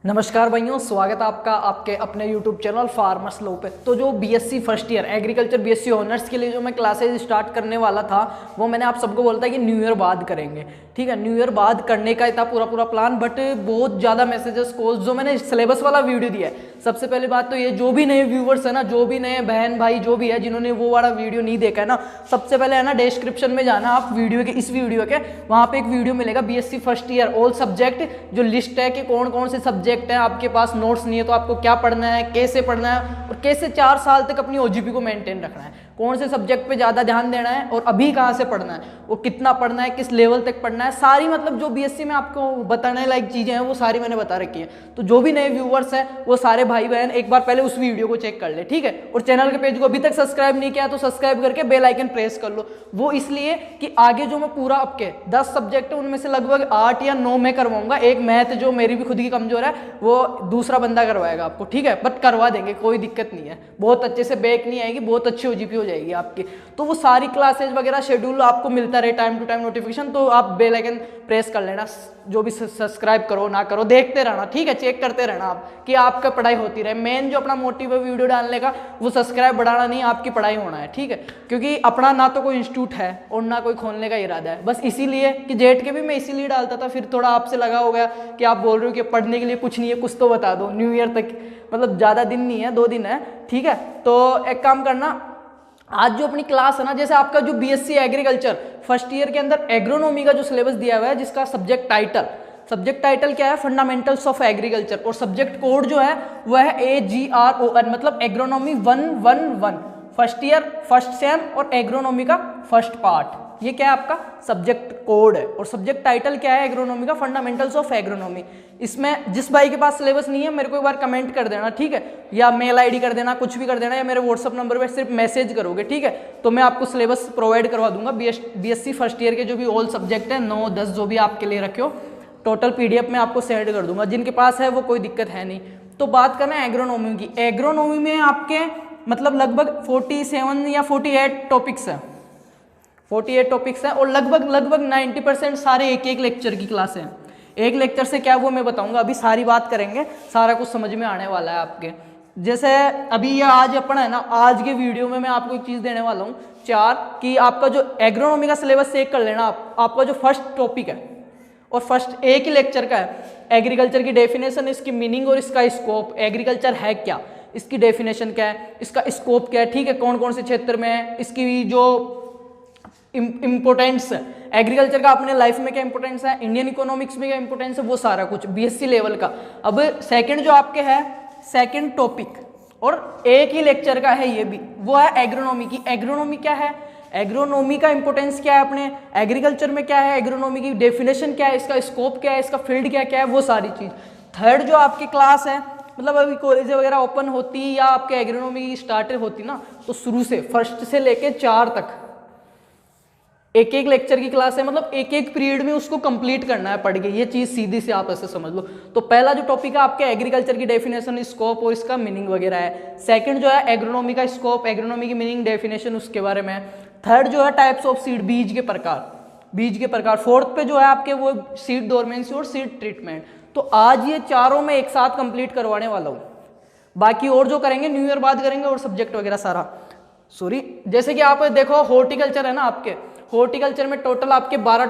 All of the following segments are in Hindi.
नमस्कार भाइयों, स्वागत है आपका आपके अपने YouTube चैनल फार्मर्स लो पे। तो जो BSc first year agriculture BSc honours के लिए जो मैं क्लासेज स्टार्ट करने वाला था वो मैंने आप सबको बोलता है कि न्यू ईयर बाद करेंगे। ठीक है, न्यू ईयर बाद करने का था पूरा प्लान, बट बहुत ज़्यादा मैसेजेस कॉल्स जो मैंने सिलेबस वाला वीडियो दिया है। सबसे पहले बात तो ये, जो भी नए व्यूवर्स है ना, जो भी नए बहन भाई जो भी है जिन्होंने वो वाला वीडियो नहीं देखा है ना, सबसे पहले है ना डिस्क्रिप्शन में जाना आप वीडियो के, इस वीडियो के, वहाँ पे एक वीडियो मिलेगा BSc first year all subject, जो लिस्ट है कि कौन कौन से सब्जेक्ट हैं। आपके पास नोट्स नहीं है तो आपको क्या पढ़ना है, कैसे पढ़ना है और कैसे 4 साल तक अपनी ओजीपी को मेंटेन रखना है, कौन से सब्जेक्ट पे ज़्यादा ध्यान देना है और अभी कहाँ से पढ़ना है, वो कितना पढ़ना है, किस लेवल तक पढ़ना है, सारी मतलब जो बीएससी में आपको बताने लायक चीज़ें हैं वो सारी मैंने बता रखी है। तो जो भी नए व्यूवर्स हैं वो सारे भाई बहन एक बार पहले उस वीडियो को चेक कर ले, ठीक है। और चैनल के पेज को अभी तक सब्सक्राइब नहीं किया तो सब्सक्राइब करके बेल आइकन प्रेस कर लो। वो इसलिए कि आगे जो मैं पूरा आपके 10 सब्जेक्ट है उनमें से लगभग 8 या 9 में करवाऊंगा। एक मैथ जो मेरी भी खुद की कमजोर है वो दूसरा बंदा करवाएगा आपको, ठीक है, बट करवा देंगे, कोई दिक्कत नहीं है। बहुत अच्छे से बैक नहीं आएगी, बहुत अच्छी ओजीपी हो जाएगी आपकी। तो वो सारी क्लासेज वगैरह शेड्यूल आपको मिलता रहे टाइम टू टाइम नोटिफिकेशन, तो आप बेल आइकन प्रेस कर लेना। जो भी सब्सक्राइब करो ना करो देखते रहना, ठीक है, चेक करते रहना आप कि आपका पढ़ाई होती रहे। मेन जो अपना मोटिव है वीडियो डालने का वो सब्सक्राइब बढ़ाना नहीं, आपकी पढ़ाई होना है, ठीक है। क्योंकि अपना ना तो कोई इंस्टीट्यूट है और ना कोई खोलने का इरादा है, बस इसीलिए कि जेट के भी मैं इसीलिए डालता था। फिर थोड़ा आपसे लगा हो गया कि आप बोल रहे हो कि पढ़ने के लिए कुछ नहीं है, कुछ तो बता दो। न्यू ईयर तक मतलब ज़्यादा दिन नहीं है, 2 दिन है, ठीक है। तो एक काम करना, आज जो अपनी क्लास है ना, जैसे आपका जो बीएससी एग्रीकल्चर फर्स्ट ईयर के अंदर एग्रोनॉमी का जो सिलेबस दिया हुआ है, जिसका सब्जेक्ट टाइटल क्या है, फंडामेंटल्स ऑफ एग्रीकल्चर, और सब्जेक्ट कोड जो है वह है AGRON, मतलब agronomy 111 first year first sem और एग्रोनॉमी का फर्स्ट पार्ट। ये क्या है आपका सब्जेक्ट कोड है। और सब्जेक्ट टाइटल क्या है एग्रोनॉमी का, फंडामेंटल्स ऑफ एग्रोनॉमी। इसमें जिस भाई के पास सिलेबस नहीं है मेरे को एक बार कमेंट कर देना, ठीक है, या मेल आईडी कर देना, कुछ भी कर देना, या मेरे व्हाट्सअप नंबर पे सिर्फ मैसेज करोगे, ठीक है, तो मैं आपको सिलेबस प्रोवाइड करवा दूंगा। बीएससी फर्स्ट ईयर के जो भी ऑल सब्जेक्ट है 9, 10 जो भी आपके लिए रखे हो, टोटल PDF में आपको सेंड कर दूंगा। जिनके पास है वो कोई दिक्कत है नहीं। तो बात करना है एग्रोनॉमी की। एग्रोनॉमी में आपके मतलब लगभग 47 या 48 टॉपिक्स हैं, 48 टॉपिक्स हैं, और लगभग 90% सारे एक लेक्चर की क्लास है। एक लेक्चर से क्या वो मैं बताऊंगा, अभी सारी बात करेंगे, सारा कुछ समझ में आने वाला है आपके। जैसे अभी ये आज अपन है ना, आज के वीडियो में मैं आपको एक चीज़ देने वाला हूँ 4 कि आपका जो एग्रोनॉमी का सिलेबस चेक कर लेना आपका जो फर्स्ट टॉपिक है और फर्स्ट एक ही लेक्चर का है, एग्रीकल्चर की डेफिनेशन, इसकी मीनिंग और इसका स्कोप। एग्रीकल्चर है क्या, इसकी डेफिनेशन क्या है, इसका स्कोप क्या है, ठीक है, कौन कौन से क्षेत्र में है, इसकी जो इंपोर्टेंस है, एग्रीकल्चर का अपने लाइफ में क्या इंपोर्टेंस है, इंडियन इकोनॉमिक्स में क्या इंपोर्टेंस है, वो सारा कुछ बीएससी लेवल का। अब सेकंड जो आपके है सेकंड टॉपिक और एक ही लेक्चर का है ये भी, वो है एग्रोनॉमी की। एग्रोनॉमी क्या है, एग्रोनॉमी का इंपोर्टेंस क्या है अपने एग्रीकल्चर में, क्या है एग्रोनॉमी की डेफिनेशन, क्या है इसका स्कोप, क्या है इसका फील्ड, क्या है वो सारी चीज। थर्ड जो आपकी क्लास है, मतलब अभी कॉलेज वगैरह ओपन होती या आपके एग्रोनॉमी की स्टार्ट होती ना, तो शुरू से फर्स्ट से लेके 4 तक एक लेक्चर की क्लास है, मतलब एक पीरियड में उसको कंप्लीट करना है पढ़ के। ये चीज सीधी से आप ऐसे समझ लो। तो पहला जो टॉपिक है आपके एग्रीकल्चर की डेफिनेशन, स्कोप और इसका मीनिंग वगैरह है। सेकंड जो है एग्रोनॉमी का स्कोप, एग्रोनॉमी की मीनिंग, डेफिनेशन, उसके बारे में। थर्ड जो है टाइप्स ऑफ सीड, बीज के प्रकार। फोर्थ पे जो है आपके वो सीड डोरमेंसी और सीड ट्रीटमेंट। तो आज ये चारों में एक साथ कंप्लीट करवाने वाला हूँ। बाकी और जो करेंगे न्यू ईयर बाद करेंगे, और सब्जेक्ट वगैरह सारा। सॉरी, जैसे कि आप देखो हॉर्टिकल्चर है ना, आपके हॉर्टिकल्चर में टोटल आपके 12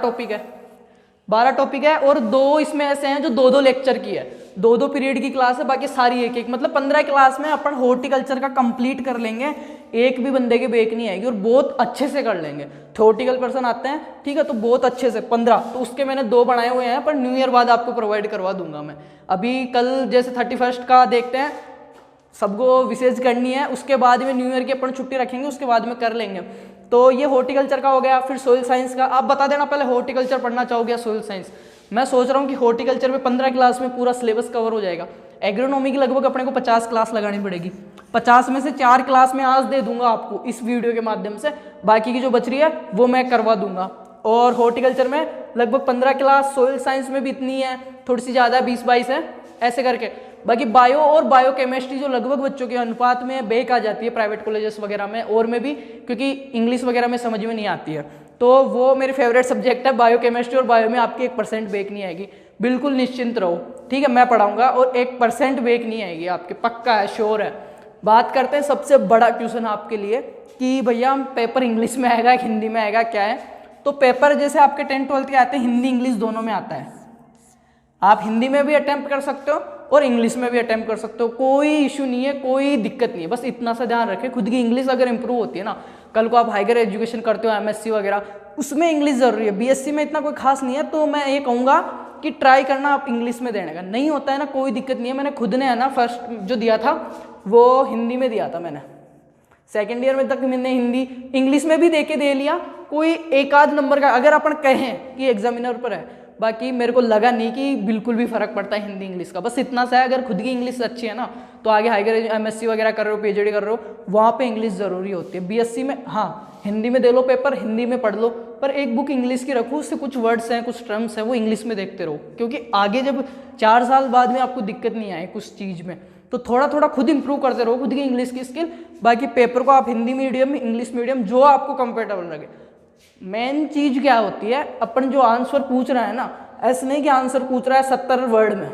टॉपिक है और 2 इसमें ऐसे हैं जो 2 लेक्चर की है, 2 पीरियड की क्लास है, बाकी सारी एक मतलब 15 क्लास में अपन हॉर्टिकल्चर का कंप्लीट कर लेंगे। एक भी बंदे के बेक नहीं आएगी और बहुत अच्छे से कर लेंगे। थ्योरेटिकल पर्सन आते हैं, ठीक है, तो बहुत अच्छे से 15, तो उसके मैंने 2 बनाए हुए हैं, पर न्यू ईयर बाद आपको प्रोवाइड करवा दूंगा मैं। अभी कल जैसे 31 का देखते हैं, सबको विशेष करनी है, उसके बाद में न्यू ईयर की अपन छुट्टी रखेंगे, उसके बाद में कर लेंगे। तो ये हॉर्टिकल्चर का हो गया। फिर सोइल साइंस का, आप बता देना पहले हॉर्टिकल्चर पढ़ना चाहोगे या सोइल साइंस। मैं सोच रहा हूँ कि हॉर्टिकल्चर में 15 क्लास में पूरा सिलेबस कवर हो जाएगा। एग्रोनॉमी की लगभग अपने को 50 क्लास लगानी पड़ेगी। 50 में से 4 क्लास में आज दे दूंगा आपको इस वीडियो के माध्यम से, बाकी की जो बच रही है वो मैं करवा दूंगा। और हॉर्टिकल्चर में लगभग 15 क्लास, सोइल साइंस में भी इतनी है, थोड़ी सी ज़्यादा 20-22 है, ऐसे करके। बाकी बायो और बायोकेमिस्ट्री जो लगभग बच्चों के अनुपात में बेक आ जाती है प्राइवेट कॉलेजेस वगैरह में और में भी, क्योंकि इंग्लिश वगैरह में समझ में नहीं आती है, तो वो मेरी फेवरेट सब्जेक्ट है बायोकेमिस्ट्री, और बायो में आपकी 1% बेक नहीं आएगी। बिल्कुल निश्चिंत रहो, ठीक है, मैं पढ़ाऊंगा और 1% बेक नहीं आएगी आपके, पक्का है, श्योर है। बात करते हैं सबसे बड़ा क्वेश्चन आपके लिए कि भैया पेपर इंग्लिश में आएगा हिंदी में आएगा, क्या है? तो पेपर जैसे आपके 10th 12th के आते हैं, हिंदी इंग्लिश दोनों में आता है। आप हिंदी में भी अटेम्प्ट कर सकते हो और इंग्लिश में भी अटेम्प्ट कर सकते हो, कोई इशू नहीं है, कोई दिक्कत नहीं है। बस इतना सा ध्यान रखें, खुद की इंग्लिश अगर इंप्रूव होती है ना, कल को आप हाइगर एजुकेशन करते हो, MSc वगैरह, उसमें इंग्लिश जरूरी है। BSc में इतना कोई खास नहीं है, तो मैं ये कहूँगा कि ट्राई करना आप इंग्लिश में देने का। नहीं होता है ना, कोई दिक्कत नहीं है। मैंने खुद ने है ना फर्स्ट जो दिया था वो हिंदी में दिया था मैंने, सेकेंड ईयर में तक मैंने हिंदी इंग्लिश में भी दे के दे लिया। कोई एक आध नंबर का अगर अपन कहें कि एग्जामिनर पर है, बाकी मेरे को लगा नहीं कि बिल्कुल भी फर्क पड़ता है हिंदी इंग्लिश का। बस इतना सा है, अगर खुद की इंग्लिश अच्छी है ना, तो आगे हाइगर MSc वगैरह कर रहे हो, PhD कर रहे हो, वहाँ पे इंग्लिश ज़रूरी होती है। BSc में हाँ हिंदी में दे लो पेपर, हिंदी में पढ़ लो, पर एक बुक इंग्लिश की रखो, उससे कुछ वर्ड्स हैं, कुछ टर्म्स हैं, वो इंग्लिश में देखते रहो, क्योंकि आगे जब 4 साल बाद में आपको दिक्कत नहीं आए कुछ चीज़ में, तो थोड़ा थोड़ा खुद इंप्रूव करते रहो खुद की इंग्लिश की स्किल। बाकी पेपर को आप हिंदी मीडियम, इंग्लिश मीडियम, जो आपको कंफर्टेबल लगे। मेन चीज़ क्या होती है, अपन जो आंसर पूछ रहा है ना, ऐसे नहीं कि आंसर पूछ रहा है 70 वर्ड में,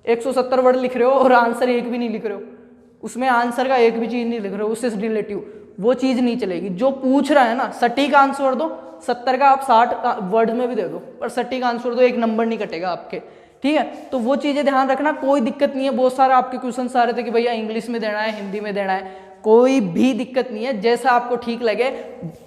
170 वर्ड लिख रहे हो और आंसर एक भी नहीं लिख रहे हो, उसमें आंसर का एक भी चीज़ नहीं लिख रहे हो, उससे रिलेटिव, वो चीज़ नहीं चलेगी। जो पूछ रहा है ना, सटीक आंसर दो, 70 का आप 60 वर्ड में भी दे दो, पर सटीक आंसर दो, एक नंबर नहीं कटेगा आपके, ठीक है। तो वो चीज़ें ध्यान रखना, कोई दिक्कत नहीं है। बहुत सारे आपके क्वेश्चन आ रहे थे कि भैया इंग्लिश में देना है, हिंदी में देना है, कोई भी दिक्कत नहीं है। जैसा आपको ठीक लगे,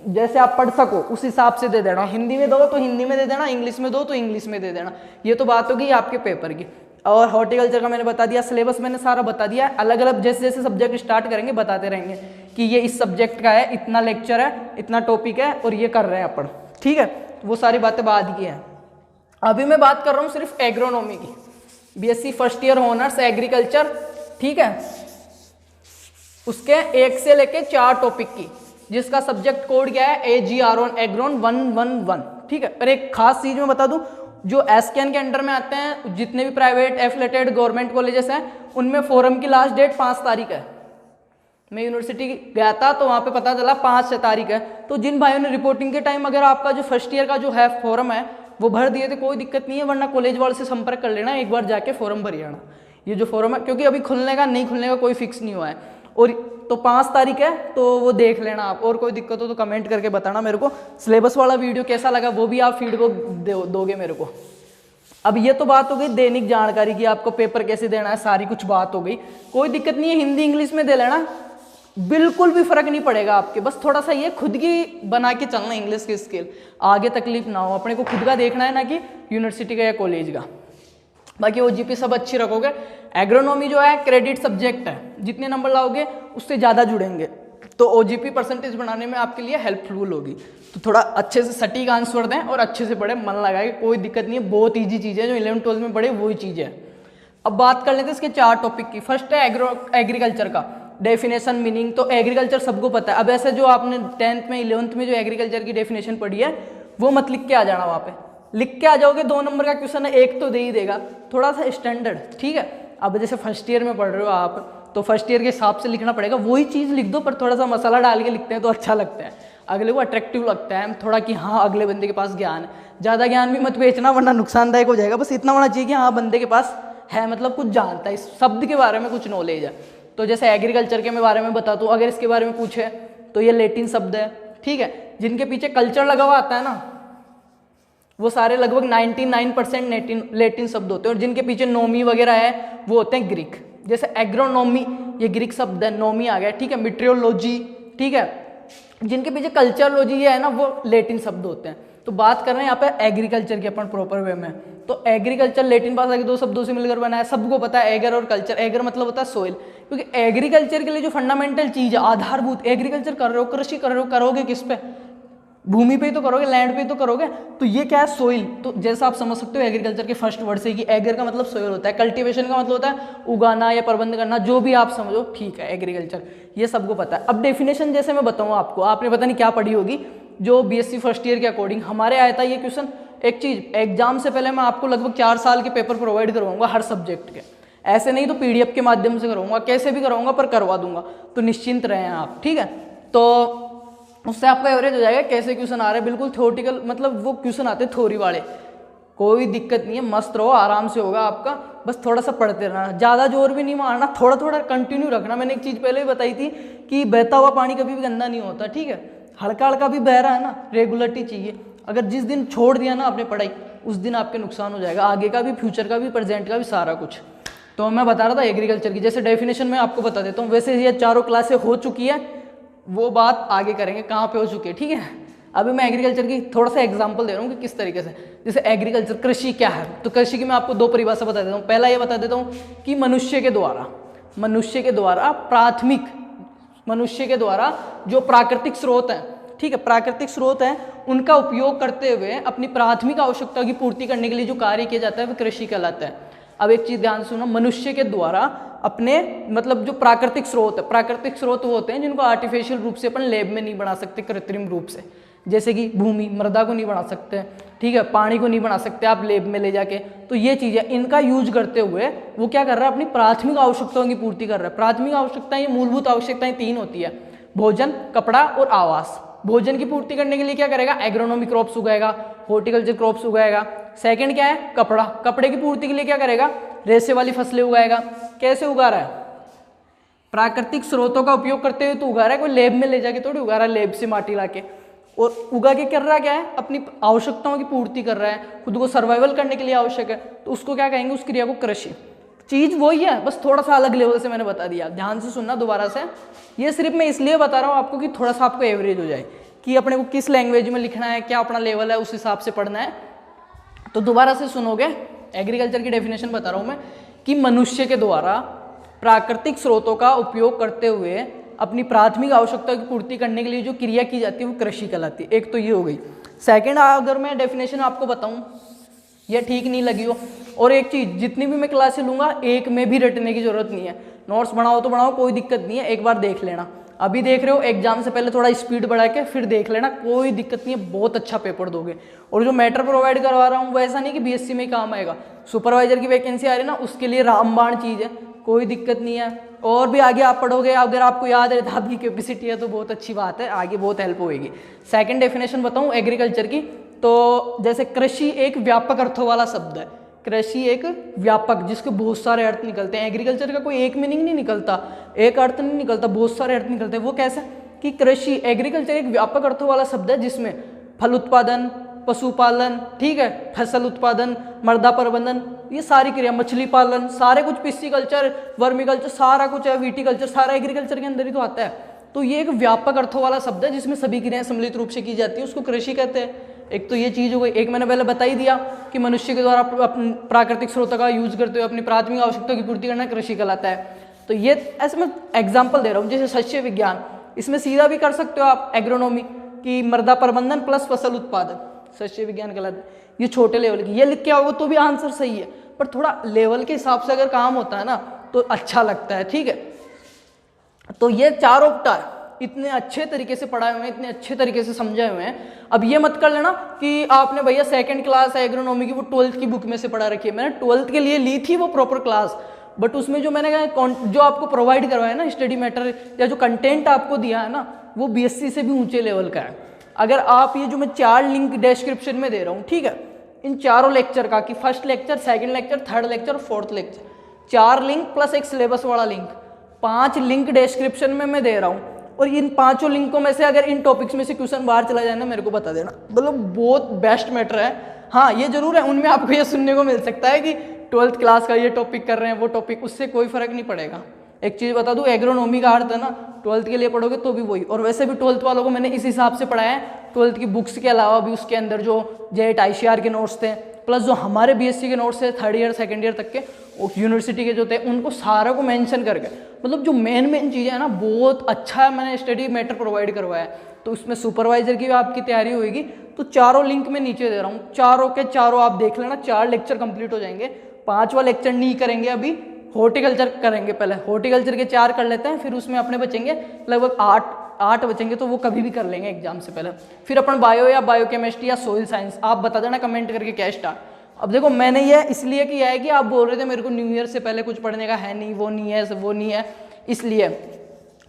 जैसे आप पढ़ सको उस हिसाब से दे देना। हिंदी में दो तो हिंदी में दे देना, इंग्लिश में दो तो इंग्लिश में दे देना। ये तो बात होगी आपके पेपर की। और हॉर्टिकल्चर का मैंने बता दिया, सिलेबस मैंने सारा बता दिया। अलग अलग जैसे जैसे सब्जेक्ट स्टार्ट करेंगे बताते रहेंगे कि ये इस सब्जेक्ट का है, इतना लेक्चर है, इतना टॉपिक है और ये कर रहे हैं अपन, ठीक है। वो सारी बातें बाद की हैं। अभी मैं बात कर रहा हूँ सिर्फ एग्रोनॉमी की, BSc first year honours agriculture, ठीक है, उसके 1 से लेके 4 टॉपिक की, जिसका सब्जेक्ट कोड क्या है AGR एग्रोन 111, ठीक है। पर एक खास चीज मैं बता दूं, जो SKN के अंडर में आते हैं, जितने भी प्राइवेट एफिलेटेड गवर्नमेंट कॉलेजेस हैं, उनमें फोरम की लास्ट डेट 5 तारीख है। मैं यूनिवर्सिटी गया था तो वहाँ पे पता चला 5 तारीख है। तो जिन भाइयों ने रिपोर्टिंग के टाइम अगर आपका जो फर्स्ट ईयर का जो है फॉर्म है वो भर दिए थे, कोई दिक्कत नहीं है, वरना कॉलेज वाले से संपर्क कर लेना, एक बार जाके फॉर्म भर आना। ये जो फॉर्म है, क्योंकि अभी खुलने का नहीं खुलने का कोई फिक्स नहीं हुआ है, और तो 5 तारीख है, तो वो देख लेना आप। और कोई दिक्कत हो तो कमेंट करके बताना मेरे को। सिलेबस वाला वीडियो कैसा लगा वो भी आप फीडबैक दोगे मेरे को। अब ये तो बात हो गई दैनिक जानकारी की, आपको पेपर कैसे देना है, सारी कुछ बात हो गई। कोई दिक्कत नहीं है, हिंदी इंग्लिश में दे लेना, बिल्कुल भी फर्क नहीं पड़ेगा आपके। बस थोड़ा सा ये खुद की बना के चलना इंग्लिश की स्किल, आगे तकलीफ ना हो। अपने को खुद का देखना है, ना कि यूनिवर्सिटी का या कॉलेज का। बाकी OGP सब अच्छी रखोगे। एग्रोनॉमी जो है क्रेडिट सब्जेक्ट है, जितने नंबर लाओगे उससे ज़्यादा जुड़ेंगे, तो OGP परसेंटेज बनाने में आपके लिए हेल्पफुल होगी। तो थोड़ा अच्छे से सटीक आंसर दें और अच्छे से पढ़े, मन लगाए, कोई दिक्कत नहीं है। बहुत ईजी चीज़ है, जो 11th 12th में पढ़े वही चीज़ है। अब बात कर लेते हैं इसके 4 टॉपिक की। फर्स्ट है एग्रीकल्चर का डेफिनेशन, मीनिंग। तो एग्रीकल्चर सबको पता है। अब ऐसे जो आपने 10th में 11th में जो एग्रीकल्चर की डेफिनेशन पढ़ी है वो मत लिख के आ जाना, वहाँ पे लिख के आ जाओगे 2 नंबर का क्वेश्चन है, एक तो दे ही देगा, थोड़ा सा स्टैंडर्ड, ठीक है। अब जैसे फर्स्ट ईयर में पढ़ रहे हो आप, तो फर्स्ट ईयर के हिसाब से लिखना पड़ेगा, वही चीज़ लिख दो, पर थोड़ा सा मसाला डाल के लिखते हैं तो अच्छा लगता है, अगले को अट्रैक्टिव लगता है थोड़ा, कि हाँ अगले बंदे के पास ज्ञान है। ज़्यादा ज्ञान भी मत बेचना वरना नुकसानदायक हो जाएगा। बस इतना होना चाहिए कि हाँ बंदे के पास है, मतलब कुछ जानता है, इस शब्द के बारे में कुछ नॉलेज है। तो जैसे एग्रीकल्चर के बारे में बता दूँ, अगर इसके बारे में पूछे तो ये लैटिन शब्द है, ठीक है। जिनके पीछे कल्चर लगा हुआ आता है ना, वो सारे लगभग 99% लैटिन शब्द होते हैं, और जिनके पीछे नोमी वगैरह है वो होते हैं ग्रीक। जैसे एग्रोनॉमी ये ग्रीक शब्द है, नोमी आ गया, ठीक है। मीट्रियोलॉजी, ठीक है। जिनके पीछे कल्चरलॉजी ये है ना, वो लैटिन शब्द होते हैं। तो बात कर रहे हैं यहाँ पे एग्रीकल्चर की अपन प्रॉपर वे में। तो एग्रीकल्चर लैटिन भाषा के 2 शब्दों से मिलकर बना है, सबको पता है, एगर और कल्चर। एगर मतलब होता है सोइल, क्योंकि एग्रीकल्चर के लिए जो फंडामेंटल चीज़ है, आधारभूत, एग्रीकल्चर कर रहे हो, कृषि कर रहे हो, करोगे किस पे? भूमि पे ही तो करोगे, लैंड पे ही तो करोगे। तो ये क्या है? सोइल। तो जैसा आप समझ सकते हो एग्रीकल्चर के फर्स्ट वर्ड से कि एगर का मतलब सोइल होता है, कल्टीवेशन का मतलब होता है उगाना या प्रबंध करना, जो भी आप समझो, ठीक है, एग्रीकल्चर, ये सबको पता है। अब डेफिनेशन जैसे मैं बताऊँ आपको, आपने पता नहीं क्या पढ़ी होगी, जो BSc फर्स्ट ईयर के अकॉर्डिंग हमारे आया था ये क्वेश्चन। एक चीज़, एग्जाम से पहले मैं आपको लगभग 4 साल के पेपर प्रोवाइड करवाऊंगा हर सब्जेक्ट के, ऐसे नहीं तो PDF के माध्यम से करवाऊंगा, कैसे भी करवाऊंगा पर करवा दूंगा, तो निश्चिंत रहें आप, ठीक है। तो उससे आपका एवरेज हो जाएगा कैसे क्वेश्चन आ रहे हैं, बिल्कुल थ्योरेटिकल, मतलब वो क्वेश्चन आते हैं थ्योरी वाले, कोई दिक्कत नहीं है, मस्त रहो, आराम से होगा आपका। बस थोड़ा सा पढ़ते रहना, ज़्यादा जोर भी नहीं मारना, थोड़ा थोड़ा कंटिन्यू रखना। मैंने एक चीज़ पहले भी बताई थी कि बहता हुआ पानी कभी भी गंदा नहीं होता, ठीक है। हल्का हल्का भी बह रहा है ना, रेगुलरिटी चाहिए। अगर जिस दिन छोड़ दिया ना आपने पढ़ाई, उस दिन आपके नुकसान हो जाएगा, आगे का भी, फ्यूचर का भी, प्रेजेंट का भी, सारा कुछ। तो मैं बता रहा था एग्रीकल्चर की, जैसे डेफिनेशन मैं आपको बता देता हूँ। वैसे ये चारों क्लासें हो चुकी है, वो बात आगे करेंगे कहाँ पे हो चुकी है, ठीक है। अभी मैं एग्रीकल्चर की थोड़ा सा एग्जांपल दे रहा हूँ कि किस तरीके से, जैसे एग्रीकल्चर, कृषि क्या है। तो कृषि की मैं आपको दो परिभाषा बता देता हूँ। पहला ये बता देता हूँ कि मनुष्य के द्वारा प्राथमिक, मनुष्य के द्वारा जो प्राकृतिक स्रोत हैं, ठीक है, प्राकृतिक स्रोत हैं, उनका उपयोग करते हुए अपनी प्राथमिक आवश्यकता की पूर्ति करने के लिए जो कार्य किया जाता है वो कृषि कहलाता है। अब एक चीज ध्यान से सुनो, मनुष्य के द्वारा अपने, मतलब जो प्राकृतिक स्रोत है, प्राकृतिक स्रोत वो होते हैं जिनको आर्टिफिशियल रूप से अपन लैब में नहीं बना सकते, कृत्रिम रूप से, जैसे कि भूमि, मृदा को नहीं बना सकते, ठीक है, पानी को नहीं बना सकते आप लैब में ले जाके। तो ये चीज़ें, इनका यूज करते हुए वो क्या कर रहा है, अपनी प्राथमिक आवश्यकताओं की पूर्ति कर रहा है। प्राथमिक आवश्यकताएं, ये मूलभूत आवश्यकताएं तीन होती है, भोजन, कपड़ा और आवास। भोजन की पूर्ति करने के लिए क्या करेगा, एग्रोनॉमी क्रॉप्स उगाएगा, हॉर्टिकल्चर क्रॉप्स उगाएगा। सेकंड क्या है, कपड़ा, कपड़े की पूर्ति के लिए क्या करेगा, रेशे वाली फसलें उगाएगा। कैसे उगा रहा है, प्राकृतिक स्रोतों का उपयोग करते हुए तो उगा रहा है, कोई लैब में ले जाके थोड़ी उगा रहा है, लैब से माटी लाके। और उगा के कर रहा क्या है, अपनी आवश्यकताओं की पूर्ति कर रहा है, खुद को सर्वाइवल करने के लिए आवश्यक है, तो उसको क्या कहेंगे, उस क्रिया को कृषि। चीज वही है, बस थोड़ा सा अलग लेवल से मैंने बता दिया। ध्यान से सुनना दोबारा से, ये सिर्फ मैं इसलिए बता रहा हूँ आपको कि थोड़ा सा आपको एवरेज हो जाए कि अपने को किस लैंग्वेज में लिखना है, क्या अपना लेवल है, उस हिसाब से पढ़ना है। तो दोबारा से सुनोगे, एग्रीकल्चर की डेफिनेशन बता रहा हूँ मैं कि मनुष्य के द्वारा प्राकृतिक स्रोतों का उपयोग करते हुए अपनी प्राथमिक आवश्यकता की पूर्ति करने के लिए जो क्रिया की जाती है वो कृषि कहलाती है। एक तो ये हो गई। सेकंड, अगर मैं डेफिनेशन आपको बताऊं, ये ठीक नहीं लगी हो, और एक चीज, जितनी भी मैं क्लासें लूंगा एक में भी रटने की जरूरत नहीं है, नोट्स बनाओ तो बनाओ, कोई दिक्कत नहीं है, एक बार देख लेना। अभी देख रहे हो, एग्जाम से पहले थोड़ा स्पीड बढ़ा के फिर देख लेना, कोई दिक्कत नहीं है, बहुत अच्छा पेपर दोगे। और जो मैटर प्रोवाइड करवा रहा हूँ वो ऐसा नहीं कि बीएससी में ही काम आएगा, सुपरवाइजर की वैकेंसी आ रही है ना, उसके लिए रामबाण चीज़ है, कोई दिक्कत नहीं है। और भी आगे आप पढ़ोगे, अगर आपको याद है आपकी कैपेसिटी है तो बहुत अच्छी बात है, आगे बहुत हेल्प होगी। सेकंड डेफिनेशन बताऊं एग्रीकल्चर की, तो जैसे कृषि एक व्यापक अर्थों वाला शब्द है, कृषि एक व्यापक, जिसके बहुत सारे अर्थ निकलते हैं। एग्रीकल्चर का कोई एक मीनिंग नहीं निकलता, एक अर्थ नहीं निकलता, बहुत सारे अर्थ निकलते हैं। वो कैसे कि कृषि, एग्रीकल्चर एक व्यापक अर्थों वाला शब्द है जिसमें फल उत्पादन, पशुपालन, ठीक है, फसल उत्पादन, मृदा प्रबंधन, ये सारी क्रिया, मछली पालन, सारे कुछ, पिस्सीकल्चर, वर्मिकल्चर, सारा कुछ है, विटीकल्चर, सारा एग्रीकल्चर के अंदर ही तो आता है। तो ये एक व्यापक अर्थों वाला शब्द है जिसमें सभी क्रियाएं सम्मिलित रूप से की जाती है, उसको कृषि कहते हैं। एक तो ये चीज हो गई। एक मैंने पहले बता ही दिया कि मनुष्य के द्वारा प्राकृतिक स्रोतों का यूज करते हुए अपनी प्राथमिक आवश्यकता की पूर्ति करना कृषि कहलाता है। तो ये ऐसे मैं एग्जाम्पल दे रहा हूँ, जैसे सस्य विज्ञान, इसमें सीधा भी कर सकते हो आप, एग्रोनॉमी की मृदा प्रबंधन प्लस फसल उत्पादन, सस्य विज्ञान कहलाता है। ये छोटे लेवल की, ये लिख के आओगे तो भी आंसर सही है, पर थोड़ा लेवल के हिसाब से अगर काम होता है ना तो अच्छा लगता है, ठीक है। तो ये चारों उपटा इतने अच्छे तरीके से पढ़ाए हुए हैं, इतने अच्छे तरीके से समझाए हुए हैं। अब ये मत कर लेना कि आपने भैया सेकंड क्लास है एग्रोनॉमी की, वो 12th की बुक में से पढ़ा रखी है। मैंने 12th के लिए ली थी वो प्रॉपर क्लास, बट उसमें जो मैंने जो आपको प्रोवाइड करवाया ना स्टडी मैटर या जो कंटेंट आपको दिया है ना, वो बीएससी से भी ऊंचे लेवल का है। अगर आप ये जो मैं 4 लिंक डिस्क्रिप्शन में दे रहा हूँ, ठीक है, इन चारों लेक्चर का, कि first lecture, second lecture, third lecture और फोर्थ लेक्चर, 4 लिंक प्लस एक सिलेबस वाला लिंक, 5 लिंक डिस्क्रिप्शन में मैं दे रहा हूँ। और इन 5 लिंकों में से अगर इन टॉपिक्स में से क्वेश्चन बाहर चला जाए ना, मेरे को बता देना, मतलब बहुत बेस्ट मैटर है। हाँ ये जरूर है, उनमें आपको ये सुनने को मिल सकता है कि 12th क्लास का ये टॉपिक कर रहे हैं, वो टॉपिक, उससे कोई फर्क नहीं पड़ेगा। एक चीज़ बता दूं, एग्रोनॉमी का अर्थ है ना, 12th के लिए पढ़ोगे तो भी वही, और वैसे भी 12th वालों को मैंने इस हिसाब से पढ़ाया है। 12th की बुक्स के अलावा भी उसके अंदर जो जेट ICR के नोट्स थे, प्लस जो हमारे बीएससी के नोट्स थे 3rd ईयर 2nd ईयर तक के, यूनिवर्सिटी के जो थे, उनको सारा को मेंशन करके, मतलब जो मेन चीज़ें हैं ना, बहुत अच्छा मैंने स्टडी मैटर प्रोवाइड करवाया है। तो उसमें सुपरवाइजर की भी आपकी तैयारी होगी। तो चारों लिंक में नीचे दे रहा हूँ, चारों के चारों आप देख लेना, 4 लेक्चर कंप्लीट हो जाएंगे। 5वां लेक्चर नहीं करेंगे अभी, हॉर्टिकल्चर करेंगे पहले, हॉर्टिकल्चर के 4 कर लेते हैं, फिर उसमें अपने बचेंगे लगभग 8 बचेंगे, तो वो कभी भी कर लेंगे एग्जाम से पहले। फिर अपन बायो या बायोकेमिस्ट्री या सोइल साइंस, आप बता देना कमेंट करके क्या स्टार्ट। अब देखो मैंने ये इसलिए किया है कि आप बोल रहे थे मेरे को न्यू ईयर से पहले कुछ पढ़ने का है नहीं, वो नहीं है, इसलिए।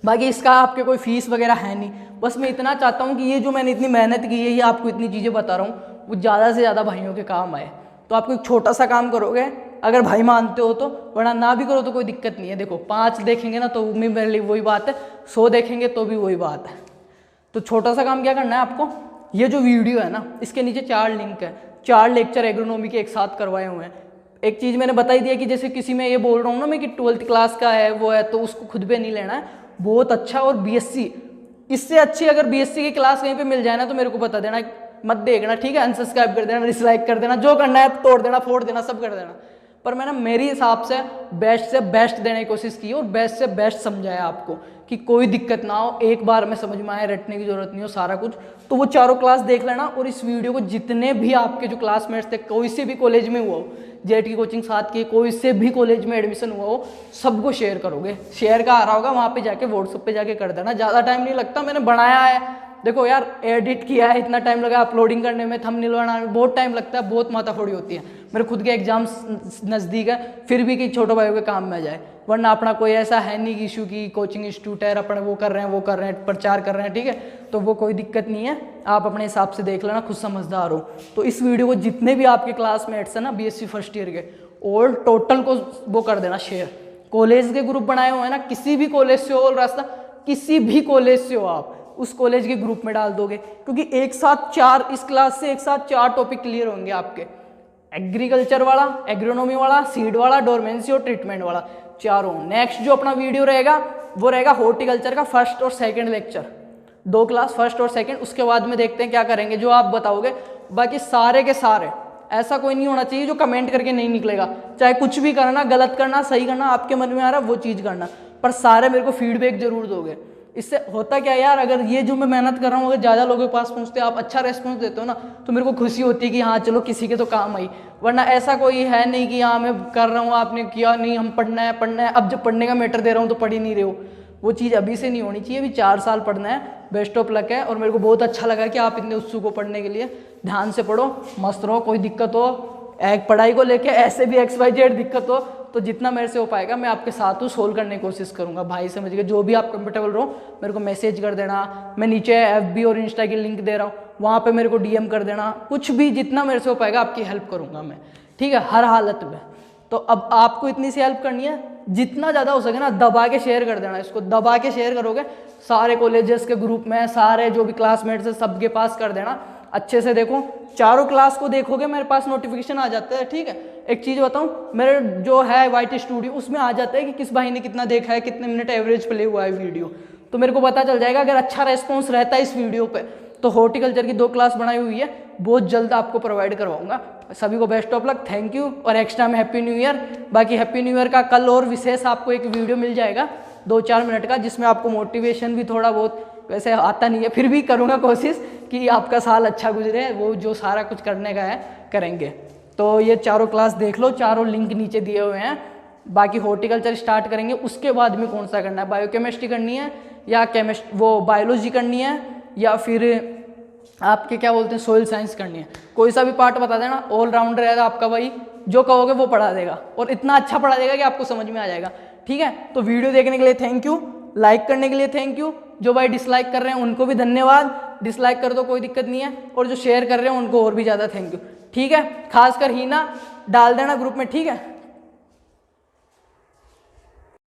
बाकी इसका आपके कोई फीस वगैरह है नहीं, बस मैं इतना चाहता हूँ कि ये जो मैंने इतनी मेहनत की है, ये आपको इतनी चीज़ें बता रहा हूँ, वो ज़्यादा से ज़्यादा भाइयों के काम आए। तो आपको एक छोटा सा काम करोगे अगर भाई मानते हो तो, वरना ना भी करो तो कोई दिक्कत नहीं है। देखो 5 देखेंगे ना तो भी मेरे लिए वही बात है, 100 देखेंगे तो भी वही बात है। तो छोटा सा काम क्या करना है आपको, ये जो वीडियो है ना इसके नीचे 4 लिंक है, 4 लेक्चर एग्रोनॉमी के एक साथ करवाए हुए हैं। एक चीज़ मैंने बताई दी है कि जैसे किसी में ये बोल रहा हूँ ना मैं कि 12th क्लास का है वो है, तो उसको खुद पे नहीं लेना है, बहुत अच्छा। और बीएससी इससे अच्छी अगर बीएससी की क्लास कहीं पे मिल जाए ना तो मेरे को बता देना, मत देखना, ठीक है। अनसब्सक्राइब कर देना, डिसलाइक कर देना, जो करना है तोड़ देना, फोड़ देना, सब कर देना। पर मैंने मेरी हिसाब से बेस्ट देने की कोशिश की और बेस्ट से बेस्ट समझाया आपको कि कोई दिक्कत ना हो, एक बार में समझ में आए, रटने की जरूरत नहीं हो सारा कुछ। तो वो चारों क्लास देख लेना और इस वीडियो को जितने भी आपके जो क्लासमेट्स थे, कोई से भी कॉलेज में हुआ हो, जेट की कोचिंग साथ की, कोई से भी कॉलेज में एडमिशन हुआ हो, सबको शेयर करोगे। शेयर का आ रहा होगा वहाँ पे जाके व्हाट्सएप पे जाके कर देना, ज़्यादा टाइम नहीं लगता। मैंने बनाया है, देखो यार एडिट किया है, इतना टाइम लगा अपलोडिंग करने में, थंबनेल बनाने में बहुत टाइम लगता है, बहुत माथाफोड़ी होती है। मेरे खुद के एग्जाम्स नज़दीक है, फिर भी कि छोटे भाइयों के काम में आ जाए, वरना अपना कोई ऐसा है नहीं कि इशू की कोचिंग इंस्टीट्यूट है, अपने वो कर रहे हैं, प्रचार कर रहे हैं, ठीक है। तो वो कोई दिक्कत नहीं है, आप अपने हिसाब से देख लेना, खुद समझदार हो। तो इस वीडियो को जितने भी आपके क्लासमेट्स हैं ना बीएससी फर्स्ट ईयर के, ऑल टोटल को वो कर देना शेयर। कॉलेज के ग्रुप बनाए हुए हैं ना, किसी भी कॉलेज से हो रास्ता, किसी भी कॉलेज से हो आप, उस कॉलेज के ग्रुप में डाल दोगे, क्योंकि एक साथ 4 इस क्लास से एक साथ 4 टॉपिक क्लियर होंगे आपके, एग्रीकल्चर वाला, एग्रोनॉमी वाला, सीड वाला, डोरमेंसी और ट्रीटमेंट वाला, चारों। नेक्स्ट जो अपना वीडियो रहेगा वो रहेगा हॉर्टिकल्चर का फर्स्ट और सेकंड लेक्चर, 2 क्लास फर्स्ट और सेकंड। उसके बाद में देखते हैं क्या करेंगे, जो आप बताओगे। बाकी सारे के सारे, ऐसा कोई नहीं होना चाहिए जो कमेंट करके नहीं निकलेगा, चाहे कुछ भी करना, गलत करना, सही करना, आपके मन में आ रहा है वो चीज़ करना, पर सारे मेरे को फीडबैक जरूर दोगे। इससे होता क्या यार, अगर ये जो मैं मेहनत कर रहा हूँ अगर ज़्यादा लोगों के पास पहुँचते, आप अच्छा रेस्पॉन्स देते हो ना, तो मेरे को खुशी होती है कि हाँ चलो किसी के तो काम आई। वरना ऐसा कोई है नहीं कि हाँ मैं कर रहा हूँ आपने किया नहीं, हम पढ़ना है, अब जब पढ़ने का मैटर दे रहा हूँ तो पढ़ ही नहीं रहे हो। वो चीज़ अभी से नहीं होनी चाहिए, अभी 4 साल पढ़ना है। बेस्ट ऑफ लक है, और मेरे को बहुत अच्छा लगा कि आप इतने उत्सुक हो पढ़ने के लिए। ध्यान से पढ़ो, मस्त रहो, कोई दिक्कत हो एक पढ़ाई को लेके, ऐसे भी XYZ दिक्कत हो तो जितना मेरे से हो पाएगा मैं आपके साथ हूँ, सोल्व करने की कोशिश करूँगा। भाई समझ के, जो भी आप कंफर्टेबल रहो मेरे को मैसेज कर देना, मैं नीचे FB और इंस्टा की लिंक दे रहा हूँ, वहाँ पे मेरे को DM कर देना, कुछ भी जितना मेरे से हो पाएगा आपकी हेल्प करूँगा मैं, ठीक है, हर हालत में। तो अब आपको इतनी सी हेल्प करनी है, जितना ज़्यादा हो सके ना दबा के शेयर कर देना, इसको दबा के शेयर करोगे सारे कॉलेजेस के ग्रुप में, सारे जो भी क्लासमेट्स है सबके पास कर देना। अच्छे से देखो, चारों क्लास को देखोगे मेरे पास नोटिफिकेशन आ जाता है, ठीक है। एक चीज़ बताऊं, मेरे जो है वाइट स्टूडियो उसमें आ जाता है कि किस भाई ने कितना देखा है, कितने मिनट एवरेज प्ले हुआ है वीडियो, तो मेरे को पता चल जाएगा। अगर अच्छा रेस्पॉन्स रहता है इस वीडियो पे तो हॉर्टिकल्चर की 2 क्लास बनाई हुई है, बहुत जल्द आपको प्रोवाइड करवाऊंगा। सभी को best of luck, thank you, और एक्स्ट्रा में हैप्पी न्यू ईयर। बाकी हैप्पी न्यू ईयर का कल और विशेष आपको एक वीडियो मिल जाएगा 2-4 मिनट का, जिसमें आपको मोटिवेशन भी थोड़ा बहुत, वैसे आता नहीं है फिर भी करूँगा कोशिश कि आपका साल अच्छा गुजरे, वो जो सारा कुछ करने का है करेंगे। तो ये चारों क्लास देख लो, चारों लिंक नीचे दिए हुए हैं। बाकी हॉर्टिकल्चर स्टार्ट करेंगे, उसके बाद में कौन सा करना है, बायोकेमिस्ट्री करनी है या बायोलॉजी करनी है, या फिर आपके क्या बोलते हैं सोइल साइंस करनी है, कोई सा भी पार्ट बता देना। ऑलराउंडर रहेगा आपका भाई, जो कहोगे वो पढ़ा देगा, और इतना अच्छा पढ़ा देगा कि आपको समझ में आ जाएगा, ठीक है। तो वीडियो देखने के लिए थैंक यू, लाइक करने के लिए थैंक यू, जो भाई डिसलाइक कर रहे हैं उनको भी धन्यवाद, डिसलाइक कर दो कोई दिक्कत नहीं है, और जो शेयर कर रहे हैं उनको और भी ज़्यादा थैंक यू, ठीक है। खासकर हीना डाल देना ग्रुप में, ठीक है।